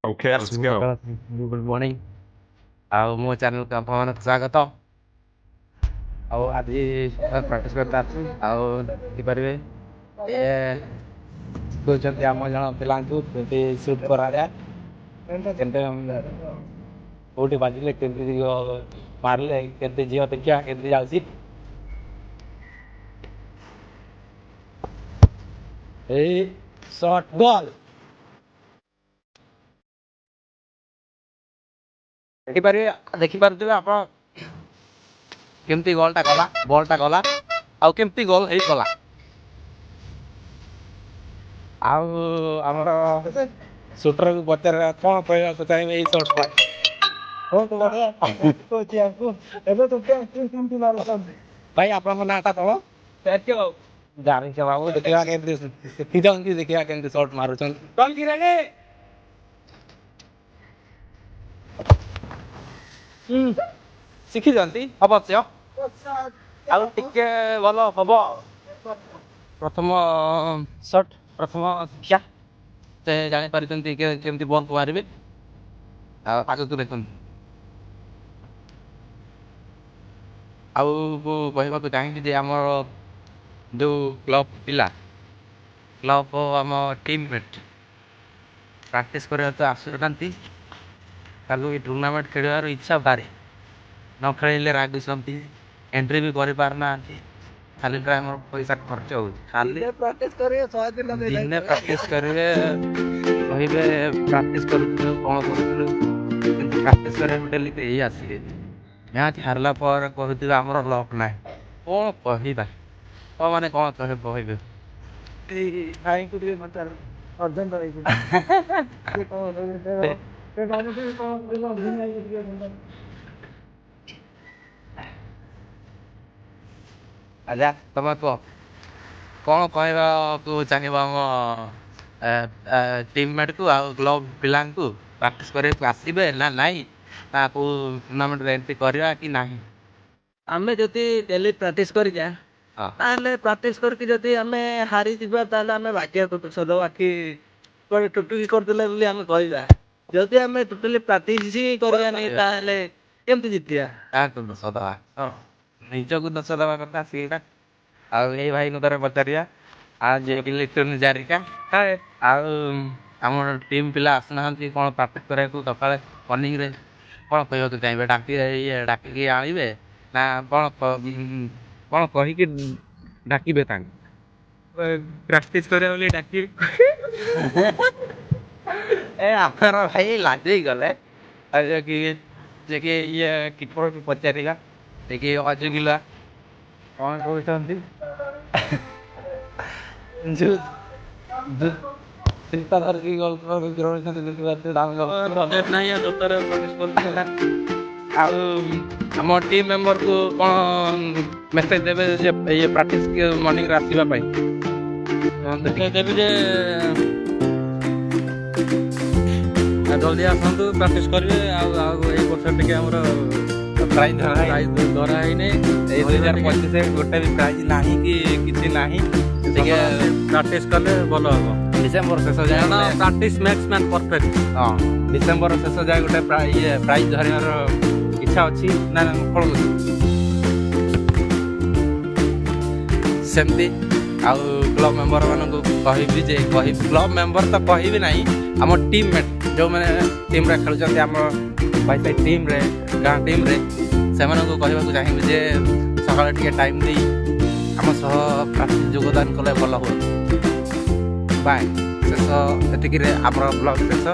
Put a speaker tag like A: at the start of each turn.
A: Okay, let's go.
B: Good morning. ଆଉ ମୋ ଚ୍ୟାନେଲକୁ ଆପଣମାନଙ୍କୁ ସ୍ୱାଗତ। ଆଉ ଆଜି ପ୍ରାକ୍ଟିସ୍ କରିತಾ ଆସୁ ଆଉ ଦେଖିପାରିବେ ଏ କହୁଛନ୍ତି ଆମ ଜଣ ପିଲାଙ୍କୁ କେମିତି ସୁଟ୍ କରାଯାଏ, କେମିତି କେଉଁଠି ବାଜିଲେ କେମିତି ମାରିଲେ କେମିତି ଝିଅ ଦେଖିବା କେମିତି ଯାଉଛି। ଏଇ ସର୍ଟ ବଲ୍ ଦେଖିପାରୁଥିବେ ଆପଣ କେମିତି ବଲ୍ଟା ଗଲା ଆଉ କେମିତି ଗୋଲ୍ ହେଇଗଲା। ଆଉ ଆମର ସୁଟରକୁ ପଚାରିବା କ'ଣ କହିବାକୁ ଚାହିଁବେ ଏଇ ସର୍ଟ ପାଇଁ। ଭାଇ ଆପଣଙ୍କ ନାଁଟା କ'ଣ? ଜାଣିଛ ବାବୁ, ଦେଖିବା କେମିତି ଶିଖିଛନ୍ତି, ଦେଖିବା କେମିତି ସର୍ଟ ମାରୁଛନ୍ତି। ଶିଖିଛନ୍ତି ଅବଶ୍ୟ, ଆଉ ଟିକେ ଭଲ ହବ। ପ୍ରଥମ ଶିକ୍ଷା ସେ ଜାଣିପାରିଛନ୍ତି କେମିତି ବଲ୍ ମାରିବେ। ଆଉ ଆଗକୁ ଦେଖନ୍ତୁ, ଆଉ ମୁଁ କହିବାକୁ ଚାହିଁବି ଯେ ଆମର ଯେଉଁ କ୍ଲବ୍ ଆମ ଟିମ୍ମେଟ୍ ପ୍ରାକ୍ଟିସ୍ କରିବାକୁ ଆସୁନାହାନ୍ତି, ତାକୁ ଏ ଟୁର୍ଣ୍ଣାମେଣ୍ଟ ଖେଳିବାର ଇଚ୍ଛା ଭାରି, ନ ଖେଳିଲେ ରାଗୁଛନ୍ତି, ଏଣ୍ଟ୍ରି ବି କରିପାରୁନାହାନ୍ତି, ଖାଲିଟା ଆମର ପଇସା ଖର୍ଚ୍ଚ ହେଉଛି। ଦିନେ ପ୍ରାକ୍ଟିସ୍ କରିବେ କହିବେ ପ୍ରାକ୍ଟିସ୍ କରୁଥିଲୁ କ'ଣ କରୁଥିଲୁ, କିନ୍ତୁ ପ୍ରାକ୍ଟିସ୍ କରିବାକୁ ଡେଲି କେହି ଆସିବେ। ମ୍ୟାଚ୍ ହାରିଲା ପରେ କହୁଥିବେ ଆମର ଲକ୍ ନାହିଁ। କ'ଣ କହିବା, ମାନେ କ'ଣ କହିବେ। ଭାଇଙ୍କୁ ଟିକେ ଆଚ୍ଛା, ତମେ କୁହ କ'ଣ କହିବାକୁ ଚାହିଁବ ଆମ ଟିମ୍ମେଟ୍କୁ ଆଉ କ୍ଲବ୍ ପିଲାଙ୍କୁ ପ୍ରାକ୍ଟିସ୍ କରିବାକୁ ଆସିବେ ନା ନାହିଁ, ନା କେଉଁ ଟୁର୍ଣ୍ଣାମେଣ୍ଟରେ ଏଣ୍ଟ୍ରି କରିବା କି ନାହିଁ।
C: ଆମେ ଯଦି ଡେଲି ପ୍ରାକ୍ଟିସ୍ କରିବା ତାହେଲେ ପ୍ରାକ୍ଟିସ୍ କରିକି ଯଦି ଆମେ ହାରିଯିବା ତାହେଲେ ଆମେ ଭାଗ୍ୟ ଦୋଷ ଦେବା କି ଟୁଟୁକି କରିଦେଲେ ବୋଲି ଆମେ କହିବା। ଯଦି ଆମେ ଟୋଟାଲି ପ୍ରାକ୍ଟିସ୍ ହିଁ କରିବା ନାହିଁ ତାହେଲେ କେମିତି ଜିତିବା?
B: କାହାକୁ ଦୋଷ ଦେବା? ନିଜକୁ ଦୋଷ ଦେବା କଥା ସେଇଟା। ଆଉ ଏଇ ଭାଇଙ୍କୁ ଥରେ ପଚାରିବା, ଆଉ ଯିଏ ଲିଟନ୍ ଜାରିକା, ଆଉ ଆମର ଟିମ୍ ପିଲା ଆସୁନାହାନ୍ତି କ'ଣ ପ୍ରାକ୍ଟିସ୍ କରିବାକୁ ସକାଳେ ମର୍ଣ୍ଣିଂରେ, କ'ଣ କହିବାକୁ ଚାହିଁବେ? ଡାକିକି ଆଣିବେ ନା କ'ଣ କହିକି ଡାକିବେ ତାଙ୍କୁ?
A: Practice କରିବା ବୋଲି ଡାକିବି।
B: ଆମର ଭାଇ ଲାଜେଇ ଗଲେ। ଆଉ ଯେ ଇଏ କିପରକୁ ପଚାରିବା, ଦେଖି ଅଜୁଗିଲା କ'ଣ କହୁଛନ୍ତି। ଚିନ୍ତା ଧରିକି ଆଉ ଆମ ଟିମ୍ ମେମ୍ବରକୁ କ'ଣ ମେସେଜ୍ ଦେବେ ଯେ ଇଏ ପ୍ରାକ୍ଟିସ୍ ମର୍ଣ୍ଣିଂରେ ଆସିବା ପାଇଁ?
C: ଦେବି ଯେ ଜଲ୍ଦି ଆସନ୍ତୁ, ପ୍ରାକ୍ଟିସ୍ କରିବେ। ଆଉ ଏଇ ବର୍ଷ ଟିକେ ଆମର
B: ପ୍ରାଇଜ୍
C: ଧରା ହେଇନି।
B: ଏଇ 2025 ଗୋଟେ ବି ପ୍ରାଇଜ୍ ନାହିଁ କି କିଛି ନାହିଁ। ଟିକେ
C: ପ୍ରାକ୍ଟିସ୍ କଲେ ଭଲ ହେବ।
B: ଡିସେମ୍ବର ଶେଷ ଯାଏ
C: ପ୍ରାକ୍ଟିସ୍ ମ୍ୟାକ୍ସ ମ୍ୟାନ୍ ପରଫେକ୍ଟ।
B: ହଁ, ଡିସେମ୍ବର ଶେଷ ଯାଏ ଗୋଟେ ପ୍ରାଇଜ୍ ଧରିବାର ଇଚ୍ଛା ଅଛି ନା କ'ଣ ସେମିତି। ଆଉ କ୍ଲବ୍ ମେମ୍ବରମାନଙ୍କୁ କହିବି ଯେ କ୍ଲବ୍ ମେମ୍ବର ତ କହିବି ନାହିଁ, ଆମ ଟିମ୍ମେଟ୍ ଯେଉଁମାନେ ଟିମ୍ରେ ଖେଳୁଛନ୍ତି, ଆମ ଭାଇ ଟିମ୍ରେ, ଗାଁ ଟିମ୍ରେ, ସେମାନଙ୍କୁ କହିବାକୁ ଚାହିଁବି ଯେ ସକାଳେ ଟିକେ ଟାଇମ୍ ଦେଇ ଆମ ସହ ପ୍ରାକ୍ଟିସ୍ ଯୋଗଦାନ କଲେ ଭଲ ହୁଏ। ବାଏ। ଶେଷ ଏତିକିରେ ଆମର ବ୍ଲଗ୍ ଶେଷ।